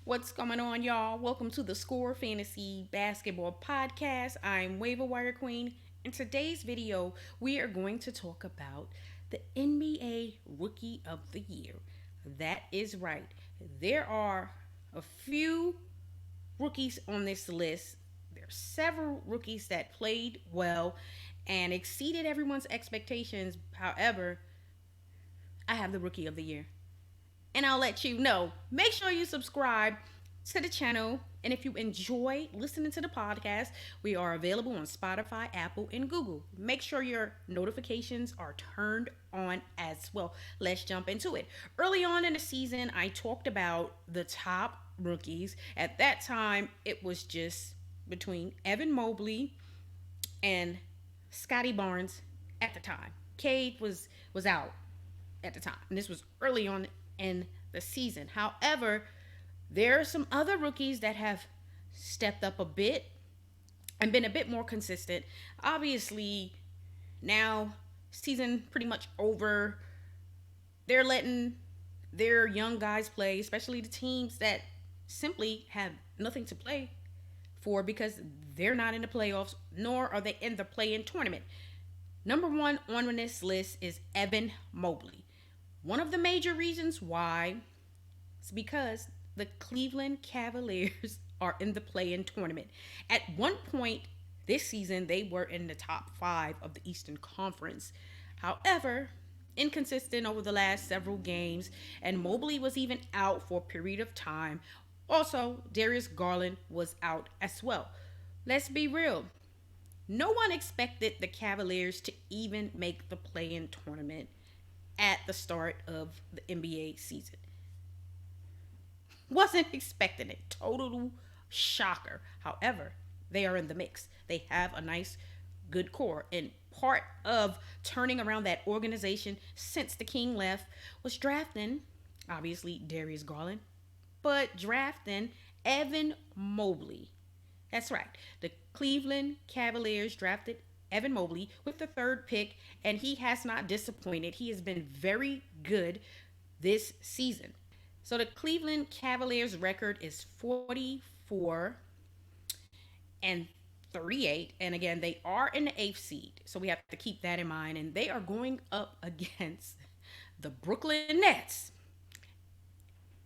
What's going on, y'all? Welcome to the Score Fantasy Basketball Podcast. I'm Waiver waiverwirequeen. In today's video, we are going to talk about the NBA Rookie of the Year. That is right. There are a few rookies on this list. There are several rookies that played well and exceeded everyone's expectations. However, I have the Rookie of the Year, and I'll let you know. Make sure you subscribe to the channel. And if you enjoy listening to the podcast, we are available on Spotify, Apple, and Google. Make sure your notifications are turned on as well. Let's jump into it. Early on in the season, I talked about the top rookies. At that time, it was just between Evan Mobley and Scotty Barnes at the time. Cade was out at the time, and this was early on in the season. However, there are some other rookies that have stepped up a bit and been a bit more consistent. Obviously, now season pretty much over. They're letting their young guys play, especially the teams that simply have nothing to play for because they're not in the playoffs, nor are they in the play-in tournament. Number one on this list is Evan Mobley. One of the major reasons why is because the Cleveland Cavaliers are in the play-in tournament. At one point this season, they were in the top 5 of the Eastern Conference. However, inconsistent over the last several games, and Mobley was even out for a period of time. Also, Darius Garland was out as well. Let's be real. No one expected the Cavaliers to even make the play-in tournament at the start of the NBA season. Wasn't expecting it. Total shocker. However, they are in the mix. They have a nice, good core. And part of turning around that organization since the King left was drafting, obviously, Darius Garland, but drafting Evan Mobley. That's right. The Cleveland Cavaliers drafted Evan Mobley with the third pick, and he has not disappointed. He has been very good this season. So the Cleveland Cavaliers record is 44 and 38. And again, they are in the eighth seed. So we have to keep that in mind. And they are going up against the Brooklyn Nets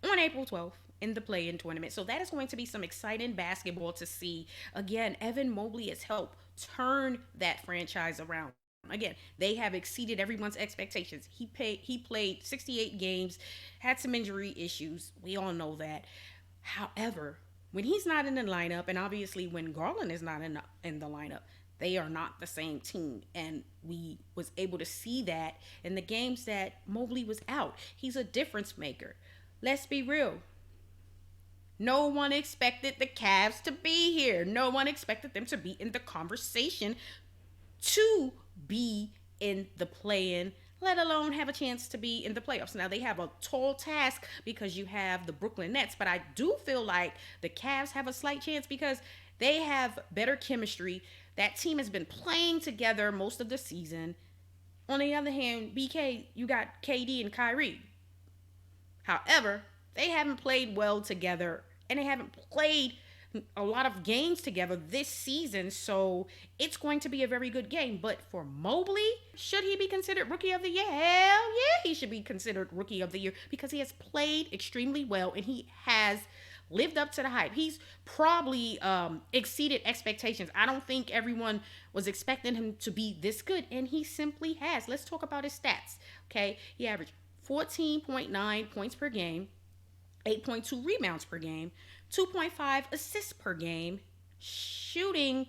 on April 12th in the play-in tournament. So that is going to be some exciting basketball to see. Again, Evan Mobley has helped turn that franchise around. Again, they have exceeded everyone's expectations. He played 68 games, had some injury issues. We all know that. However, when he's not in the lineup, and obviously when Garland is not in the lineup, they are not the same team. And we was able to see that in the games that Mobley was out. He's a difference maker. Let's be real. No one expected the Cavs to be here. No one expected them to be in the conversation to be in the play-in, let alone have a chance to be in the playoffs. Now, they have a tall task because you have the Brooklyn Nets, but I do feel like the Cavs have a slight chance because they have better chemistry. That team has been playing together most of the season. On the other hand, BK, you got KD and Kyrie. However, they haven't played well together, and they haven't played a lot of games together this season, so it's going to be a very good game. But for Mobley, should he be considered Rookie of the Year? Hell yeah, he should be considered Rookie of the Year because he has played extremely well and he has lived up to the hype. He's probably exceeded expectations. I don't think everyone was expecting him to be this good, and he simply has. Let's talk about his stats. Okay, he averaged 14.9 points per game, 8.2 rebounds per game, 2.5 assists per game, shooting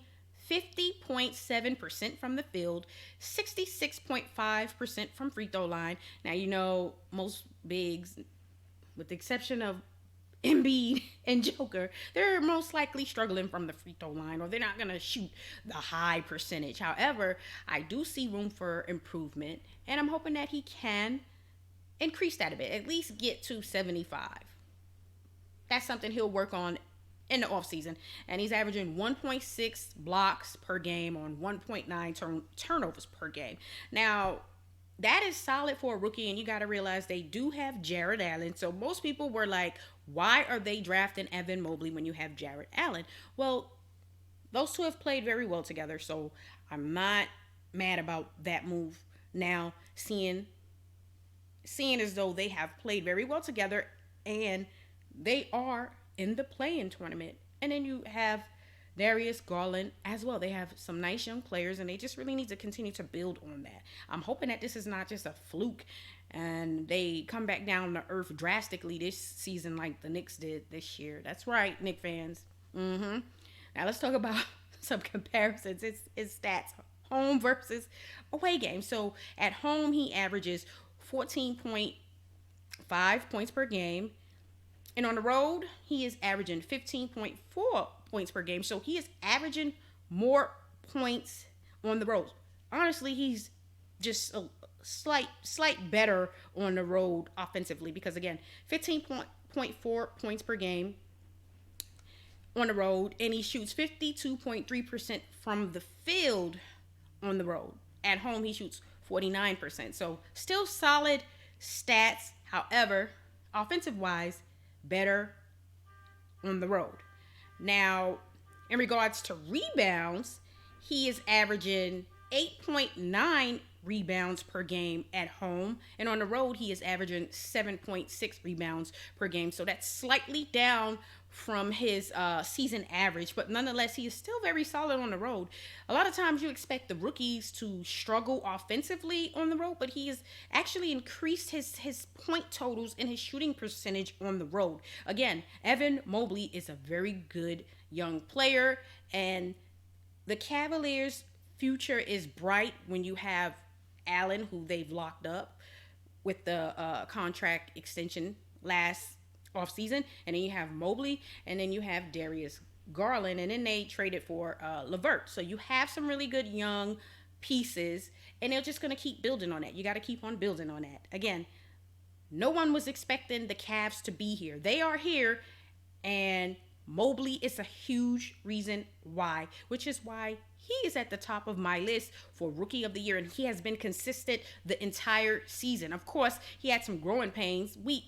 50.7% from the field, 66.5% from free throw line. Now, you know, most bigs, with the exception of Embiid and Joker, they're most likely struggling from the free throw line, or they're not going to shoot the high percentage. However, I do see room for improvement, and I'm hoping that he can increase that a bit, at least get to 75. That's something he'll work on in the offseason. And he's averaging 1.6 blocks per game on 1.9 turnovers per game. Now, that is solid for a rookie, and you got to realize they do have Jared Allen. So most people were like, why are they drafting Evan Mobley when you have Jared Allen? Well, those two have played very well together, so I'm not mad about that move. Now, seeing as though they have played very well together and they are in the play-in tournament. And then you have Darius Garland as well. They have some nice young players, and they just really need to continue to build on that. I'm hoping that this is not just a fluke and they come back down to earth drastically this season like the Knicks did this year. That's right, Knicks fans. Now let's talk about some comparisons. It's stats. Home versus away game. So at home, he averages 14.5 points per game. And on the road, he is averaging 15.4 points per game. So he is averaging more points on the road. Honestly, he's just a slight better on the road offensively because, again, 15.4 points per game on the road, and he shoots 52.3% from the field on the road. At home, he shoots 49%. So still solid stats. However, offensive wise, better on the road. Now, in regards to rebounds, he is averaging 8.9 rebounds per game at home, and on the road he is averaging 7.6 rebounds per game. So that's slightly down from his season average, but nonetheless he is still very solid on the road. A lot of times you expect the rookies to struggle offensively on the road, but he has actually increased his point totals and his shooting percentage on the road. Again, Evan Mobley is a very good young player, and the Cavaliers' future is bright when you have Allen, who they've locked up with the contract extension last offseason, and then you have Mobley, and then you have Darius Garland, and then they traded for LeVert. So you have some really good young pieces, and they're just going to keep building on that. You got to keep on building on that. Again, no one was expecting the Cavs to be here. They are here, and Mobley is a huge reason why, which is why he is at the top of my list for Rookie of the Year, and he has been consistent the entire season. Of course, he had some growing pains. We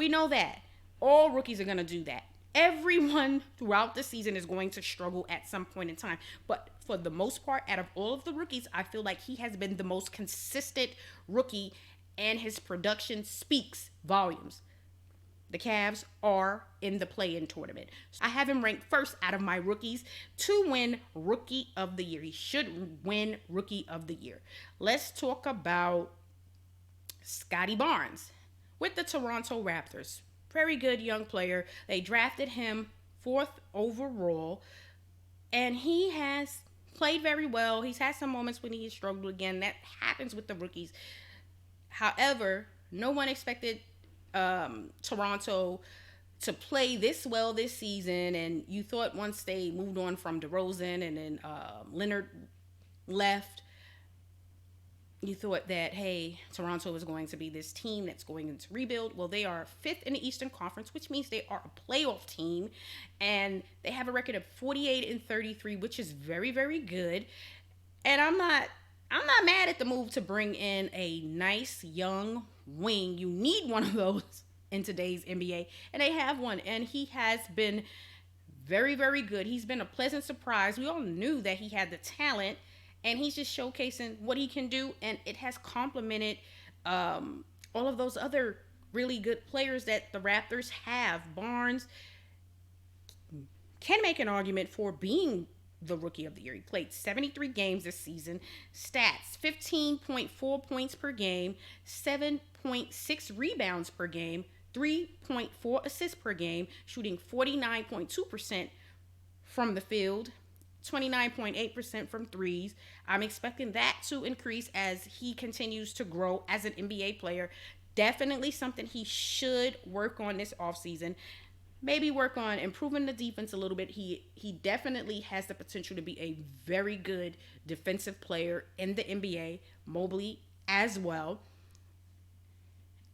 know that. All rookies are going to do that. Everyone throughout the season is going to struggle at some point in time. But for the most part, out of all of the rookies, I feel like he has been the most consistent rookie, and his production speaks volumes. The Cavs are in the play-in tournament. I have him ranked first out of my rookies to win Rookie of the Year. He should win Rookie of the Year. Let's talk about Scotty Barnes with the Toronto Raptors. Very good young player. They drafted him 4th overall, and he has played very well. He's had some moments when he has struggled again. That happens with the rookies. However, no one expected Toronto to play this well this season, and you thought once they moved on from DeRozan and then Leonard left, you thought that, hey, Toronto is going to be this team that's going to rebuild. Well, they are 5th in the Eastern Conference, which means they are a playoff team, and they have a record of 48-33, which is very, very good. And I'm not mad at the move to bring in a nice young wing. You need one of those in today's NBA, and they have one, and he has been very, very good. He's been a pleasant surprise. We all knew that he had the talent, and he's just showcasing what he can do, and it has complemented all of those other really good players that the Raptors have. Barnes can make an argument for being the Rookie of the Year. He played 73 games this season. Stats: 15.4 points per game, 7.6 rebounds per game, 3.4 assists per game, shooting 49.2% from the field, 29.8% from threes. I'm expecting that to increase as he continues to grow as an NBA player. Definitely something he should work on this offseason. Maybe work on improving the defense a little bit. He definitely has the potential to be a very good defensive player in the NBA. Mobley as well.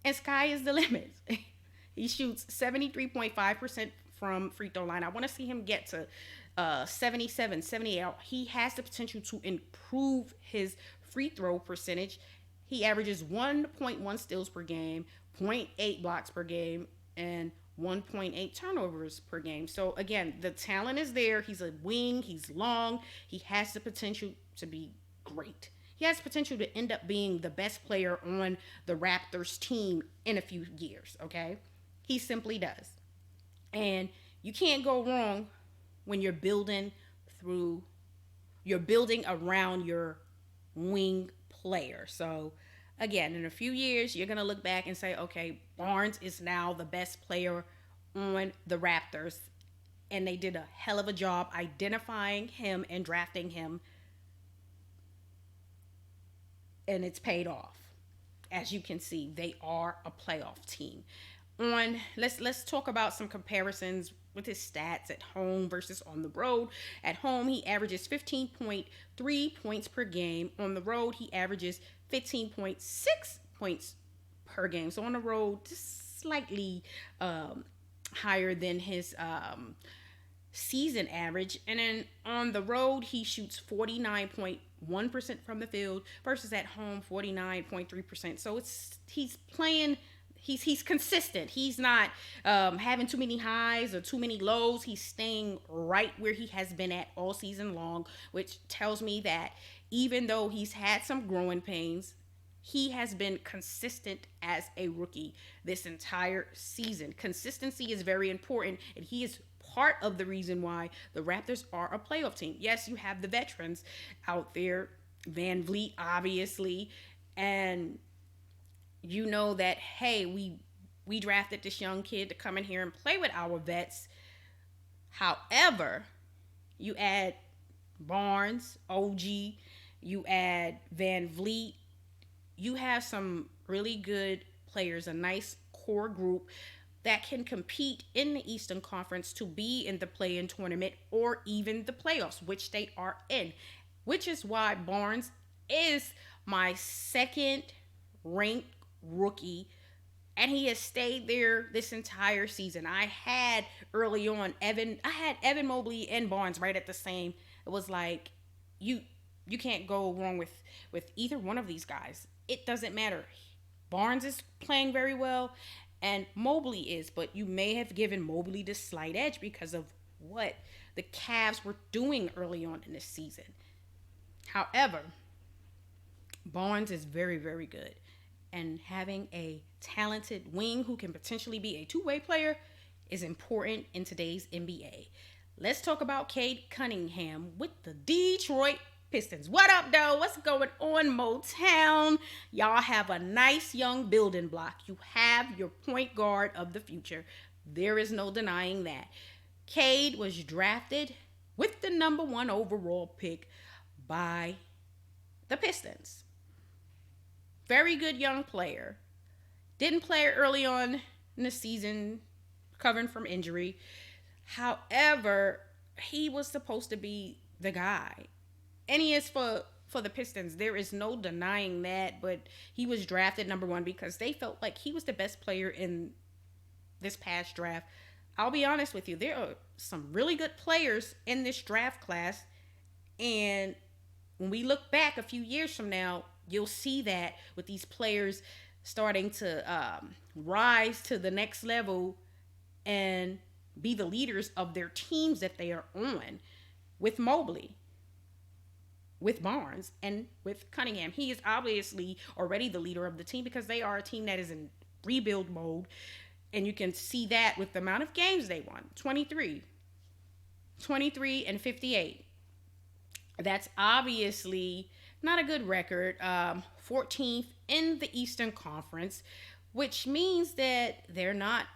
And sky is the limit. He shoots 73.5% from free throw line. I want to see him get to 77, 78. He has the potential to improve his free throw percentage. He averages 1.1 steals per game, zero point 0.8 blocks per game, and 1.8 turnovers per game. So again, the talent is there. He's a wing, he's long, he has the potential to be great. He has potential to end up being the best player on the Raptors team in a few years, okay? He simply does. And you can't go wrong when through you're building around your wing player. So again, in a few years, you're gonna look back and say, okay, Barnes is now the best player on the Raptors, and they did a hell of a job identifying him and drafting him, and it's paid off. As you can see, they are a playoff team. On let's talk about some comparisons with his stats at home versus on the road. At home, he averages 15.3 points per game. On the road, he averages 15.6 points per game. So on the road, just slightly higher than his season average. And then on the road, he shoots 49.1% from the field versus at home 49.3%. So he's playing. He's consistent. He's not having too many highs or too many lows. He's staying right where he has been at all season long, which tells me that even though he's had some growing pains, he has been consistent as a rookie this entire season. Consistency is very important, and he is part of the reason why the Raptors are a playoff team. Yes, you have the veterans out there, Van Vliet, obviously, and you know that, hey, we drafted this young kid to come in here and play with our vets. However, you add Barnes, OG, you add Van Vliet, you have some really good players, a nice core group that can compete in the Eastern Conference to be in the play-in tournament or even the playoffs, which they are in, which is why Barnes is my second ranked rookie, and he has stayed there this entire season. I had early on Evan Mobley and Barnes right at the same. It was like you can't go wrong with either one of these guys. It doesn't matter. Barnes is playing very well and Mobley is, but you may have given Mobley the slight edge because of what the Cavs were doing early on in this season. However, Barnes is very, very good. And having a talented wing who can potentially be a two-way player is important in today's NBA. Let's talk about Cade Cunningham with the Detroit Pistons. What up, though? What's going on, Motown? Y'all have a nice young building block. You have your point guard of the future. There is no denying that. Cade was drafted with the number 1 overall pick by the Pistons. Very good young player. Didn't play early on in the season, recovering from injury. However, he was supposed to be the guy. And he is for the Pistons. There is no denying that. But he was drafted number 1 because they felt like he was the best player in this past draft. I'll be honest with you. There are some really good players in this draft class. And when we look back a few years from now, you'll see that with these players starting to rise to the next level and be the leaders of their teams that they are on. With Mobley, with Barnes, and with Cunningham. He is obviously already the leader of the team because they are a team that is in rebuild mode. And you can see that with the amount of games they won. 23 and 58. That's obviously not a good record. 14th in the Eastern Conference, which means that they're not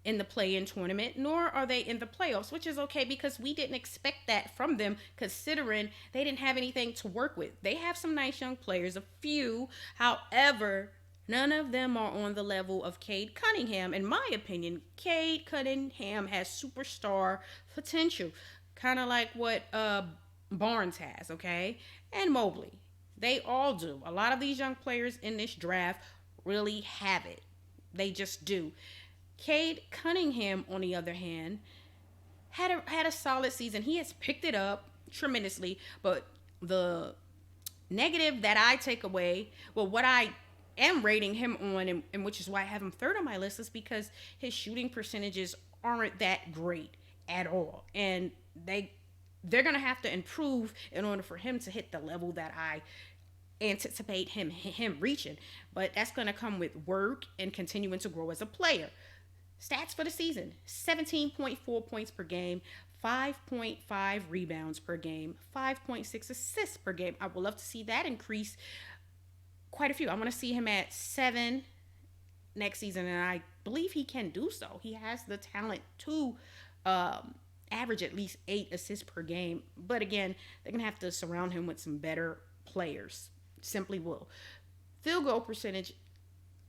in the play-in tournament, nor are they in the playoffs, which is okay because we didn't expect that from them considering they didn't have anything to work with. They have some nice young players, a few. However, none of them are on the level of Cade Cunningham. In my opinion, Cade Cunningham has superstar potential, kind of like what Barnes has, okay? And Mobley. They all do. A lot of these young players in this draft really have it. They just do. Cade Cunningham, on the other hand, had a solid season. He has picked it up tremendously, but the negative that I take away, well, what I am rating him on, and which is why I have him third on my list, is because his shooting percentages aren't that great at all, and they're gonna have to improve in order for him to hit the level that I anticipate him reaching. But that's gonna come with work and continuing to grow as a player. Stats for the season: 17.4 points per game, 5.5 rebounds per game, 5.6 assists per game. I would love to see that increase quite a few. I want to see him at 7 next season, and I believe he can do so. He has the talent to average at least 8 assists per game. But again, they're going to have to surround him with some better players. Simply will. Field goal percentage,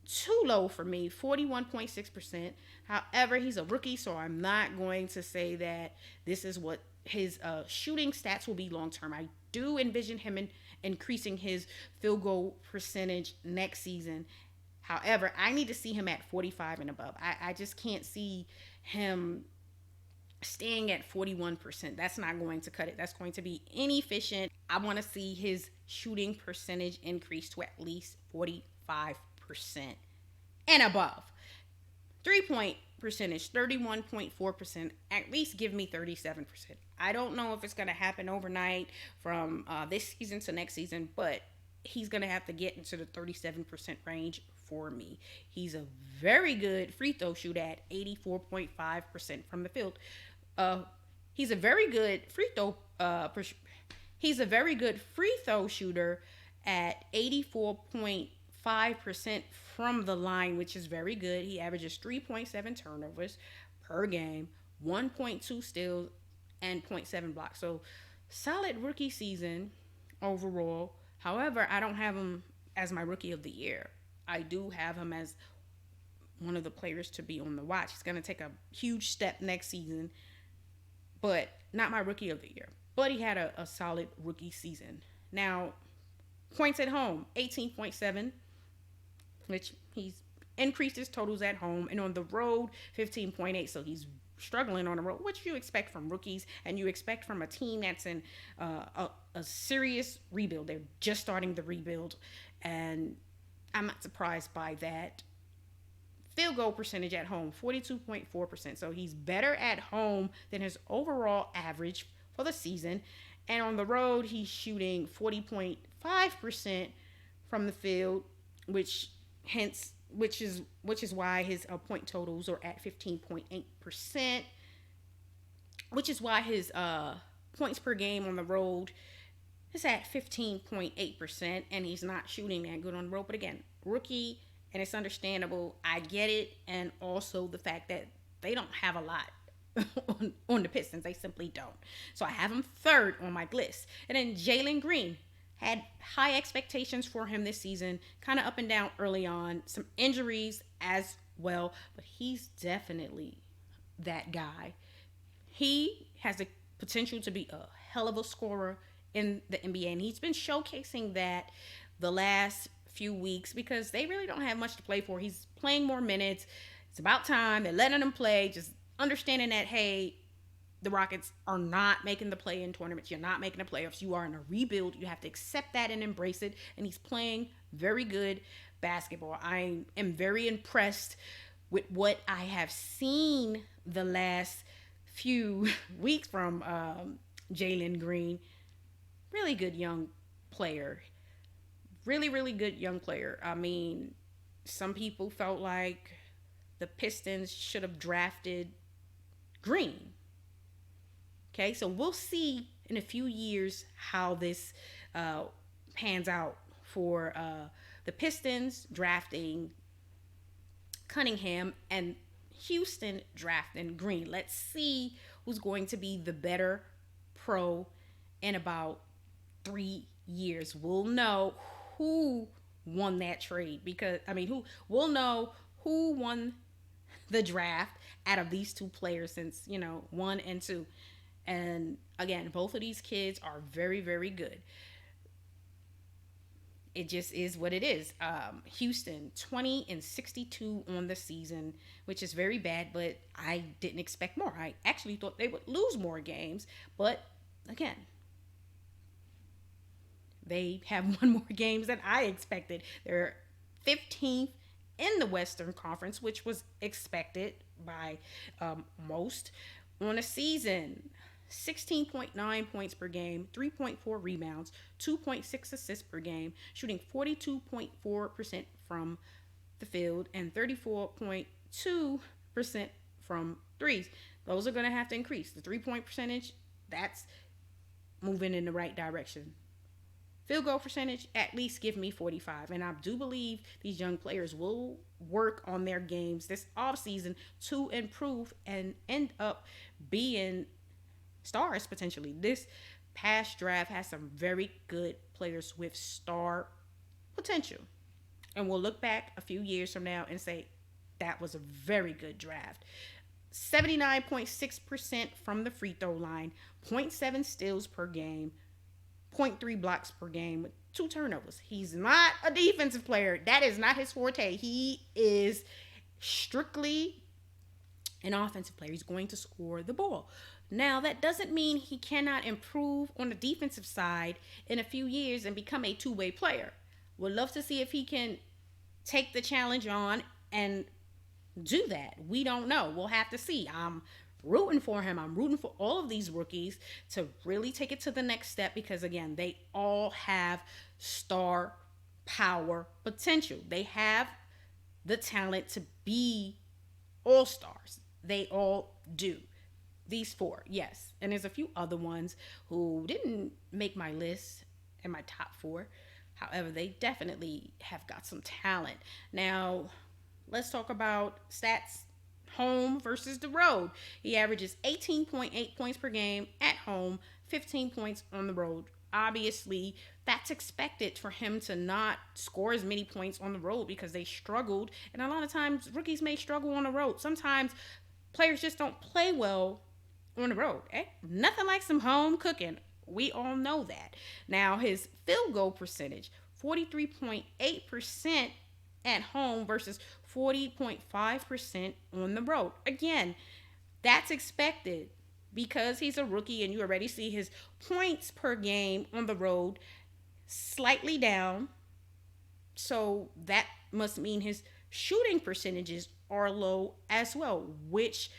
too low for me, 41.6%. However, he's a rookie, so I'm not going to say that this is what his shooting stats will be long term. I do envision him increasing his field goal percentage next season. However, I need to see him at 45 and above. I just can't see him staying at 41%. That's not going to cut it. That's going to be inefficient. I want to see his shooting percentage increase to at least 45% and above. 3-point percentage, 31.4%. At least give me 37%. I don't know if it's going to happen overnight from this season to next season, but he's going to have to get into the 37% range for me. He's a very good free throw shooter at 84.5% from the field. He's a very good free throw. He's a very good free throw shooter at 84.5% from the line, which is very good. He averages 3.7 turnovers per game, 1.2 steals, and 0.7 blocks. So solid rookie season overall. However, I don't have him as my rookie of the year. I do have him as one of the players to be on the watch. He's going to take a huge step next season, but not my rookie of the year. But he had a solid rookie season. Now, points at home, 18.7, which he's increased his totals at home, and on the road, 15.8. So he's struggling on the road, which you expect from rookies, and you expect from a team that's in a serious rebuild. They're just starting the rebuild, and I'm not surprised by that. Field goal percentage at home, 42.4%. So he's better at home than his overall average for the season. And on the road, he's shooting 40.5% from the field, which is why his point totals are at 15.8%, which is why his points per game on the road is at 15.8%, and he's not shooting that good on the road. But again, rookie, and it's understandable. I get it, and also the fact that they don't have a lot on the Pistons. They simply don't. So I have him third on my list. And then Jalen Green. Had high expectations for him this season, kind of up and down early on, some injuries as well, but he's definitely that guy. He has the potential to be a hell of a scorer in the NBA, and he's been showcasing that the last few weeks because they really don't have much to play for. He's playing more minutes. It's about time. They're letting him play, just understanding that, hey, the Rockets are not making the play-in tournaments. You're not making the playoffs. You are in a rebuild. You have to accept that and embrace it. And he's playing very good basketball. I am very impressed with what I have seen the last few weeks from Jalen Green. Really good young player. Really, really good young player. I mean, some people felt like the Pistons should have drafted Green. Okay, so we'll see in a few years how this pans out for the Pistons drafting Cunningham and Houston drafting Green. Let's see who's going to be the better pro in about 3 years. We'll know who won that trade we'll know who won the draft out of these two players since, 1 and 2. And again, both of these kids are very, very good. It just is what it is. Houston, 20-62 on the season, which is very bad, but I didn't expect more. I actually thought they would lose more games, but again, they have won more games than I expected. They're 15th in the Western Conference, which was expected by most. On a season, 16.9 points per game, 3.4 rebounds, 2.6 assists per game, shooting 42.4% from the field and 34.2% from threes. Those are going to have to increase. The 3-point percentage, that's moving in the right direction. Field goal percentage, at least give me 45. And I do believe these young players will work on their games this offseason to improve and end up being stars potentially. This past draft has some very good players with star potential. And we'll look back a few years from now and say that was a very good draft. 79.6% from the free throw line, 0.7 steals per game, 0.3 blocks per game with 2 turnovers. He's not a defensive player. That is not his forte. He is strictly an offensive player. He's going to score the ball. Now, that doesn't mean he cannot improve on the defensive side in a few years and become a two-way player. Would love to see if he can take the challenge on and do that. We don't know. We'll have to see. I'm rooting for him. I'm rooting for all of these rookies to really take it to the next step because, again, they all have star power potential. They have the talent to be all-stars. They all do. These 4, yes. And there's a few other ones who didn't make my list in my top 4. However, they definitely have got some talent. Now, let's talk about stats home versus the road. He averages 18.8 points per game at home, 15 points on the road. Obviously, that's expected for him to not score as many points on the road because they struggled. And a lot of times, rookies may struggle on the road. Sometimes players just don't play well on the road. Nothing like some home cooking. We all know that. Now, his field goal percentage, 43.8% at home versus 40.5% on the road. Again, that's expected because he's a rookie and you already see his points per game on the road slightly down. So that must mean his shooting percentages are low as well, which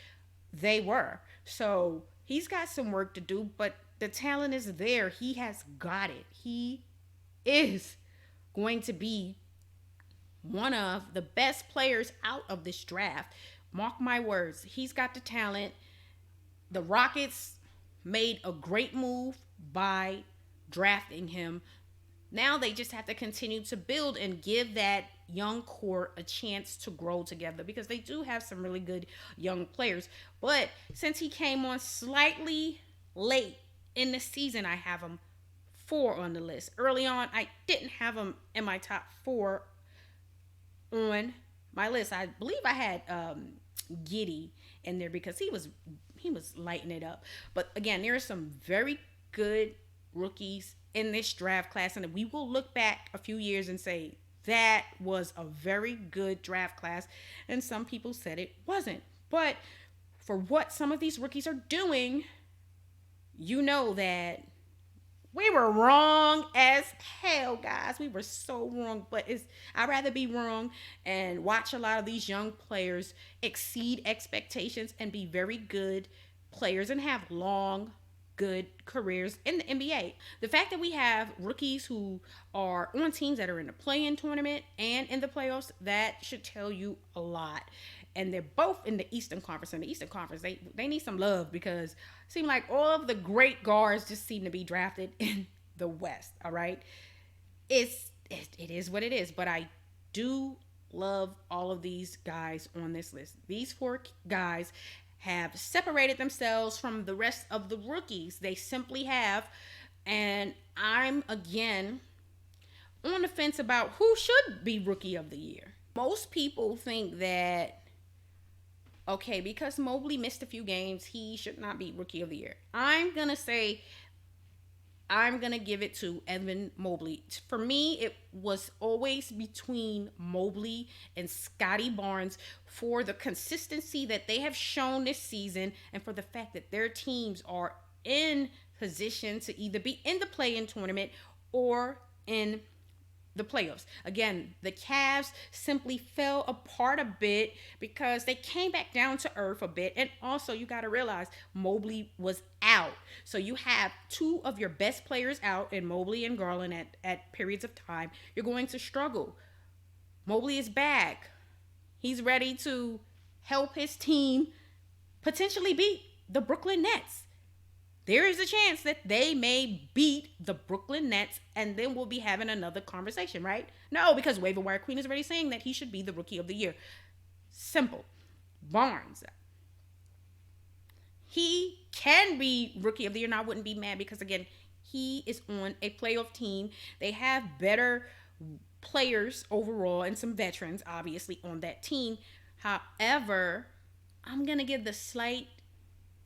they were. So he's got some work to do, but the talent is there. He has got it. He is going to be one of the best players out of this draft. Mark my words. He's got the talent. The Rockets made a great move by drafting him. Now they just have to continue to build and give that young core a chance to grow together because they do have some really good young players. But since he came on slightly late in the season, I have him 4 on the list. Early on, I didn't have him in my top 4 on my list. I believe I had Giddy in there because he was lighting it up. But again, there are some very good rookies in this draft class, and we will look back a few years and say that was a very good draft class, and some people said it wasn't. But for what some of these rookies are doing, you know that we were wrong as hell, guys. We were so wrong, but I'd rather be wrong and watch a lot of these young players exceed expectations and be very good players and have long, good careers in the NBA. The fact that we have rookies who are on teams that are in the play-in tournament and in the playoffs, that should tell you a lot. And they're both in the Eastern Conference. And the Eastern Conference, they need some love because it seems like all of the great guards just seem to be drafted in the West, all right? It is what it is. But I do love all of these guys on this list. These 4 guys have separated themselves from the rest of the rookies. They simply have. And I'm, again, on the fence about who should be Rookie of the Year. Most people think that, okay, because Mobley missed a few games, he should not be Rookie of the Year. I'm going to give it to Evan Mobley. For me, it was always between Mobley and Scotty Barnes for the consistency that they have shown this season and for the fact that their teams are in position to either be in the play-in tournament or in the playoffs. Again, the Cavs simply fell apart a bit because they came back down to earth a bit. And also, you got to realize Mobley was out. So you have two of your best players out in Mobley and Garland at periods of time. You're going to struggle. Mobley is back. He's ready to help his team potentially beat the Brooklyn Nets. There is a chance that they may beat the Brooklyn Nets, and then we'll be having another conversation, right? No, because Waiver Wire Queen is already saying that he should be the Rookie of the Year. Simple. Barnes. He can be Rookie of the Year, and I wouldn't be mad because, again, he is on a playoff team. They have better players overall and some veterans, obviously, on that team. However, I'm going to give the slight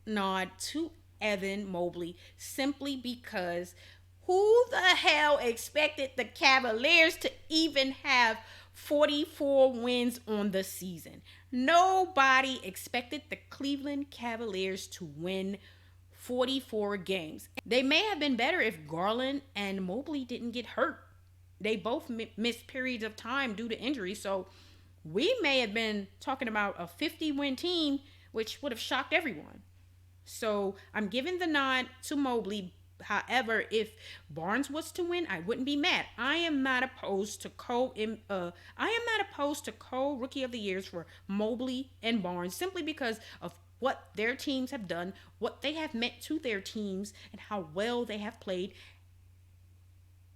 nod to Evan Mobley simply because who the hell expected the Cavaliers to even have 44 wins on the season? Nobody expected the Cleveland Cavaliers to win 44 games. They may have been better if Garland and Mobley didn't get hurt. They both missed periods of time due to injury, so we may have been talking about a 50-win team, which would have shocked everyone. So I'm giving the nod to Mobley. However, if Barnes was to win, I wouldn't be mad. I am not opposed to co-rookie of the years for Mobley and Barnes simply because of what their teams have done, what they have meant to their teams, and how well they have played,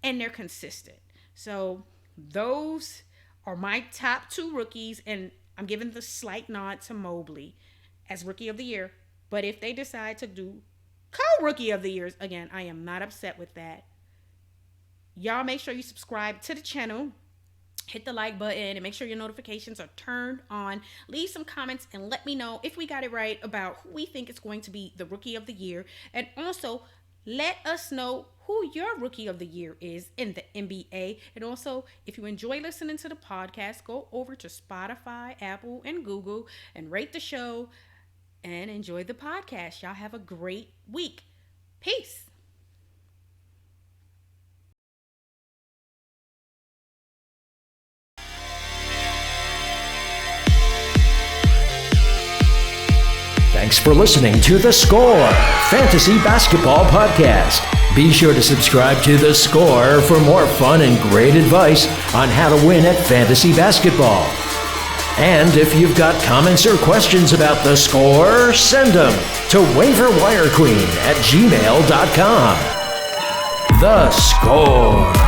and they're consistent. So those are my top two rookies, and I'm giving the slight nod to Mobley as Rookie of the Year. But if they decide to do co-rookie of the years, again, I am not upset with that. Y'all make sure you subscribe to the channel. Hit the like button and make sure your notifications are turned on. Leave some comments and let me know if we got it right about who we think is going to be the Rookie of the Year. And also, let us know who your Rookie of the Year is in the NBA. And also, if you enjoy listening to the podcast, go over to Spotify, Apple, and Google and rate the show. And enjoy the podcast. Y'all have a great week. Peace. Thanks for listening to The Score Fantasy Basketball Podcast. Be sure to subscribe to The Score for more fun and great advice on how to win at fantasy basketball. And if you've got comments or questions about The Score, send them to waiverwirequeen@gmail.com. The Score.